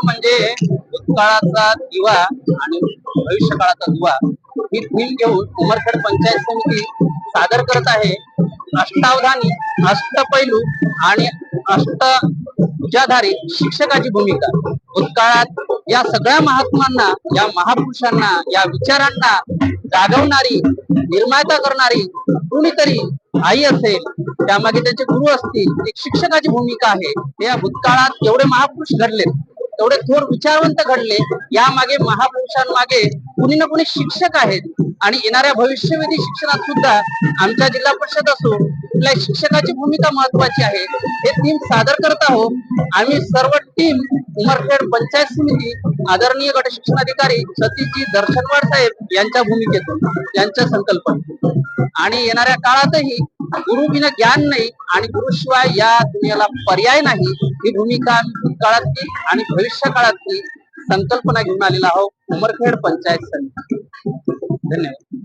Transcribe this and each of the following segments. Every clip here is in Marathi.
म्हणजे भूतकाळाचा दिवा आणि भविष्यकाळाचा दुवा ही थीम घेऊन उमरखेड पंचायत समिती सादर करत आहे. अष्टावधानी, अष्टपैलू आणि अष्टभुजाधारी शिक्षकाची भूमिका. भूतकाळात या सगळ्या महात्मांना, या महापुरुषांना, या विचारांना जागवणारी, निर्माता करणारी कोणीतरी आई असेल, त्यामागे त्यांचे गुरु असतील, एक शिक्षकाची भूमिका आहे. या भूतकाळात एवढे महापुरुष घडले, एवढे थोर विचारवंत घडले, यामागे महापुरुषांमागे कुणी ना कुणी शिक्षक आहेत. आणि येणाऱ्या भविष्यवेधी शिक्षणात सुद्धा आमच्या जिल्हा परिषद असो, कुठल्या शिक्षकाची भूमिका महत्वाची आहे. हे थीम सादर करत आहोत आम्ही सर्व टीम उमरखेड पंचायत समिती, आदरणीय गट शिक्षणाधिकारी सतीशजी दर्शनवाड साहेब यांच्या भूमिकेतून, यांच्या संकल्पनेतून. आणि येणाऱ्या काळातही गुरु बिना ज्ञान नाही आणि गुरुशिवाय या दुनियाला पर्याय नाही, ही भूमिका आम्ही भूतकाळातली आणि भविष्य काळातली संकल्पना घेऊन आलेला आहोत उमरखेड पंचायत समिती. धन्यवाद.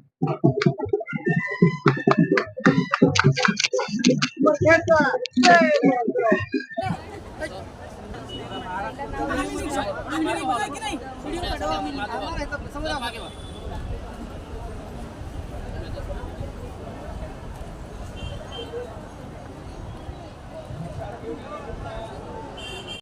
नाही